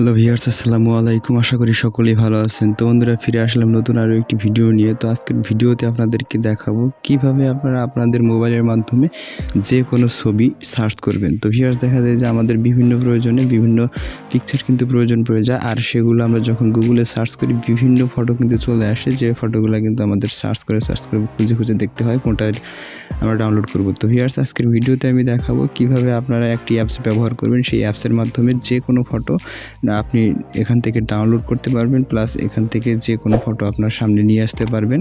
Hello viewers, আসসালামু আলাইকুম। আশা করি সকলেই ভালো আছেন। তো বন্ধুরা, ফিরে আসলাম নতুন আরও একটি ভিডিও নিয়ে। তো আজকের ভিডিওতে আপনাদেরকে দেখাবো কিভাবে আপনারা আপনাদের মোবাইলের মাধ্যমে যে কোনো ছবি সার্চ করবেন। তো ভিউয়ার্স, দেখা যায় যে আমাদের বিভিন্ন প্রয়োজনে বিভিন্ন পিকচার কিন্তু প্রয়োজন পড়ে যায়, আর সেগুলো আমরা যখন গুগলে সার্চ করি বিভিন্ন ফটো কিন্তু চলে আসে, যে ফটোগুলো কিন্তু আমাদের সার্চ করে খুঁজে খুঁজে দেখতে হয় কোনটা আমরা ডাউনলোড করব। তো ভিউয়ার্স, আজকের ভিডিওতে আমি দেখাবো কিভাবে আপনারা একটি অ্যাপস ব্যবহার করবেন। সেই অ্যাপসের মাধ্যমে যে কোনো ফটো আপনি এখান থেকে ডাউনলোড করতে পারবেন, প্লাস এখান থেকে যে কোনো ফটো আপনার সামনে নিয়ে আসতে পারবেন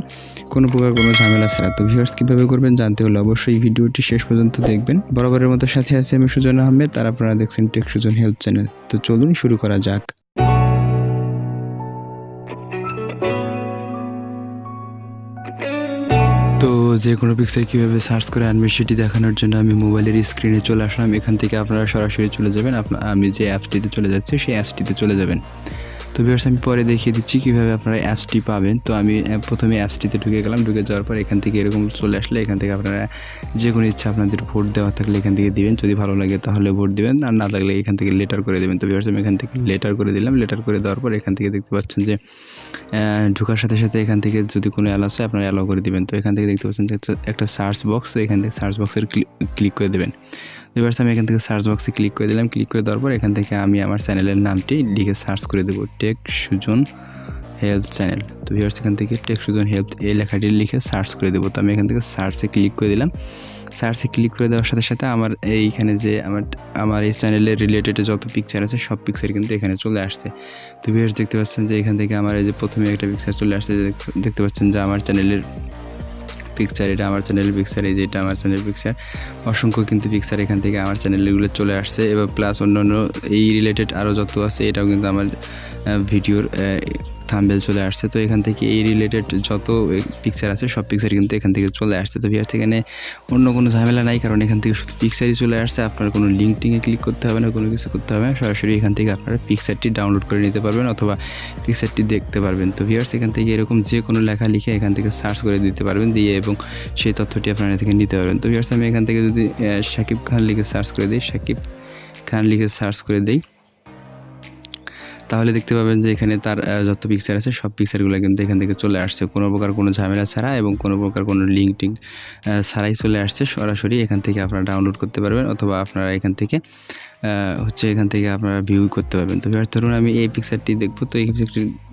কোনো প্রকার কোনো ঝামেলা ছাড়া। তো ভিউয়ার্স, কীভাবে করবেন জানতে হলে অবশ্যই ভিডিওটি শেষ পর্যন্ত দেখবেন। বরাবরের মতো সাথে আছে আমি সুজন আহমেদ, আর আপনারা দেখছেন টেক সুজন হেল্প চ্যানেল। তো চলুন শুরু করা যাক। তো যে কোনো পিকচার কীভাবে সার্চ করে আনবে সেটি দেখানোর জন্য আমি মোবাইলের স্ক্রিনে চলে আসলাম। এখান থেকে আপনারা সরাসরি চলে যাবেন, আমি যে অ্যাপসটিতে চলে যাচ্ছি সেই অ্যাপসটিতে চলে যাবেন। তো ভিউয়ার্স, আমি পরে দেখিয়ে দিচ্ছি কীভাবে আপনারা অ্যাপসটি পাবেন। তো আমি প্রথমে অ্যাপসটিতে ঢুকে গেলাম। ঢুকে যাওয়ার পর এখান থেকে এরকম চলে আসলে এখান থেকে আপনারা যে কোনো ইচ্ছা আপনাদের ভোট দেওয়া থাকলে এখান থেকে দিবেন। যদি ভালো লাগে তাহলে ভোট দিবেন, আর না লাগলে এখান থেকে লেটার করে দেবেন। তো ভিউয়ার্স, আমি এখান থেকে লেটার করে দিলাম। লেটার করে দেওয়ার পর এখান থেকে দেখতে পাচ্ছেন যে ঢোকার সাথে সাথে এখান থেকে যদি কোনো অ্যালাউ হয় আপনারা অ্যালাউ করে দিবেন। তো এখান থেকে দেখতে পাচ্ছেন যে একটা সার্চ বক্স, তো এখান থেকে সার্চ বক্সের ক্লিক করে দেবেন। এবার আমি এখান থেকে সার্চ বক্সে ক্লিক করে দিলাম। ক্লিক করে দেওয়ার পর এখান থেকে আমি আমার চ্যানেলের নামটি লিখে সার্চ করে দেবো, টেক সুজন হেল্প চ্যানেল। তো ভিউয়ার্স, এখান থেকে টেক সুজন হেল্প এই লেখাটি লিখে সার্চ করে দেবো। তো আমি এখান থেকে সার্চে ক্লিক করে দিলাম। সার্চে ক্লিক করে দেওয়ার সাথে সাথে আমার এইখানে যে আমার এই চ্যানেলের রিলেটেড যত পিকচার আছে সব পিকচার কিন্তু এখানে চলে আসছে। তো ভিউয়ার্স, দেখতে পাচ্ছেন যে এখান থেকে আমার এই যে প্রথমে একটা পিকচার চলে আসছে, দেখতে পাচ্ছেন যে আমার চ্যানেলের পিকচার, এটা আমার চ্যানেলের পিকচার, এই যে এটা আমার চ্যানেলের পিকচার। অসংখ্য কিন্তু পিকচার এখান থেকে আমার চ্যানেলগুলো চলে আসছে, এবং প্লাস অন্যান্য এই রিলেটেড আরও যত আছে এটাও কিন্তু আমার ভিডিওর থাম্বনেল চলে আসছে। তো এখান থেকে এই রিলেটেড যত পিকচার আছে সব পিকচার কিন্তু এখান থেকে চলে আসছে। তো ভিউয়ার্স, এখানে অন্য কোনো ঝামেলা নাই, কারণ এখান থেকে শুধু পিকচারই চলে আসছে। আপনার কোনো লিঙ্ক টিঙ্কে ক্লিক করতে হবে না, কোনো কিছু করতে হবে না। সরাসরি এখান থেকে আপনারা পিকচারটি ডাউনলোড করে নিতে পারবেন অথবা পিকচারটি দেখতে পারবেন। তো ভিউয়ার্স, এখান থেকে এরকম যে কোনো লেখা লিখে এখান থেকে সার্চ করে দিতে পারবেন, দিয়ে এবং সেই তথ্যটি আপনারা থেকে নিতে পারবেন। তো ভিউয়ার্স, আমি এখান থেকে যদি শাকিব খান লিখে সার্চ করে দিই, শাকিব খান লিখে সার্চ করে দিই, তাহলে দেখতে পাবেন যে এখানে তার যত পিকচার আছে সব পিকচারগুলো কিন্তু এখান থেকে চলে আসছে, কোনো প্রকার কোনো ঝামেলা ছাড়া এবং কোনো প্রকার কোনো লিঙ্ক টিঙ্ক ছাড়াই চলে আসছে। সরাসরি এখান থেকে আপনারা ডাউনলোড করতে পারবেন অথবা আপনারা এখান থেকে এখান থেকে আপনারা ভিউ করতে পারবেন। তো ধরুন আমি এই পিকচারটি দেখবো। তো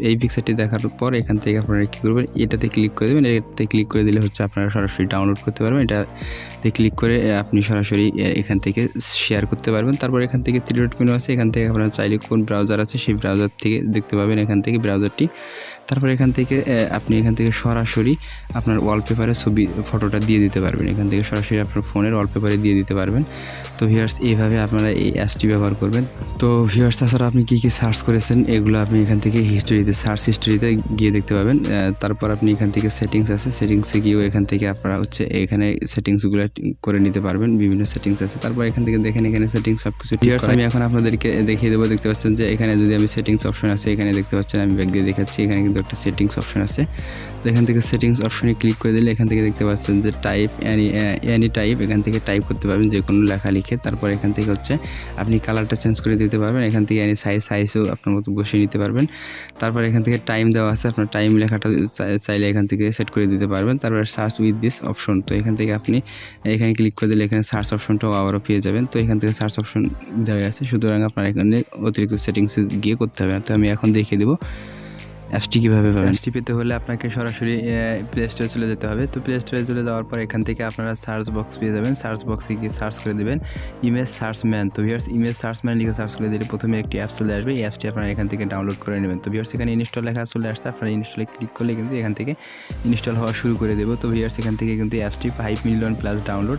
এই পিকচারটি দেখার পর এখান থেকে আপনারা কী করবেন, এটাতে ক্লিক করে দেবেন। এটাতে ক্লিক করে দিলে আপনারা সরাসরি ডাউনলোড করতে পারবেন। এটাতে ক্লিক করে আপনি সরাসরি এখান থেকে শেয়ার করতে পারবেন। তারপর এখান থেকে 3 ডট মেনু আছে, এখান থেকে আপনারা চাইলে কোন ব্রাউজার আছে সেই ব্রাউজার থেকে দেখতে পাবেন এখান থেকে ব্রাউজারটি। তারপর এখান থেকে আপনি এখান থেকে সরাসরি আপনার ওয়ালপেপারে ফটোটা দিয়ে দিতে পারবেন। এখান থেকে সরাসরি আপনার ফোনের ওয়ালপেপারে দিয়ে দিতে পারবেন। তো ভিউয়ার্স, এইভাবে আপনারা এই অ্যাপসটি ব্যবহার করবেন। তো ভিউয়ার্স, তাছাড়া আপনি কী কী সার্চ করেছেন এগুলো আপনি এখান থেকে সার্চ হিস্ট্রিতে গিয়ে দেখতে পাবেন। তারপর আপনি এখান থেকে সেটিংস আছে, সেটিংসে গিয়েও এখান থেকে আপনারা এখানে সেটিংসগুলো করে নিতে পারবেন। বিভিন্ন সেটিংস আছে, তারপর এখান থেকে দেখেন এখানে সেটিংস সব কিছু। ভিউয়ার্স, আমি এখন আপনাদেরকে দেখিয়ে দেবো। দেখতে পাচ্ছেন যে এখানে যদি আমি সেটিংস অপশন আছে, এখানে দেখতে পাচ্ছেন আমি ব্যাক দিয়ে দেখাচ্ছি, এখানে কিন্তু একটা সেটিংস অপশন আছে। তো এখান থেকে সেটিংস অপশনে ক্লিক করে দিলে এখান থেকে দেখতে পাচ্ছেন যে টাইপ এনি টাইপ, এখান থেকে টাইপ করতে পারবেন যে কোনো লেখা লিখে। তারপর এখান থেকে আপনি কালারটা চেঞ্জ করে দিতে পারবেন। এখান থেকে এনি সাইজও আপনার মতো বসিয়ে নিতে পারবেন। তারপর এখান থেকে টাইম দেওয়া আছে, আপনার টাইম লেখাটা চাইলে এখান থেকে সেট করে দিতে পারবেন। তারপর সার্চ উইথ দিস অপশন, তো এখান থেকে আপনি এখানে ক্লিক করে দিলে এখানে সার্চ অপশনটাও আবারও পেয়ে যাবেন। তো এখান থেকে সার্চ অপশন দেওয়া আছে, সুতরাং আপনার এখানে অতিরিক্ত সেটিংসে গিয়ে করতে হবে। তো আমি এখন দেখিয়ে দেবো অ্যাপসটি কীভাবে পাবেন। অ্যাপসটি পেতে হলে আপনাকে সরাসরি প্লে স্টোরে চলে যেতে হবে। তো প্লে স্টোরে চলে যাওয়ার পর এখান থেকে আপনারা সার্চ বক্স পেয়ে যাবেন। সার্চ বক্সে গিয়ে সার্চ করে দেবেন ইমেজ সার্চ ম্যান। তো ভিউয়ার্স, ইমেজ সার্চ ম্যান লিখে সার্চ করে দিলে প্রথমে একটি অ্যাপস চলে আসবে। এই অ্যাপসটি আপনারা এখান থেকে ডাউনলোড করে নেবেন। তো ভিউয়ার্স, এখানে ইনস্টল লেখা চলে আসছে, আপনারা ইনস্টলে ক্লিক করলে কিন্তু এখান থেকে ইনস্টল হওয়া শুরু করে দেবো। তো ভিউয়ার্স, এখান থেকে কিন্তু অ্যাপসটি 5 মিলিয়ন প্লাস ডাউনলোড।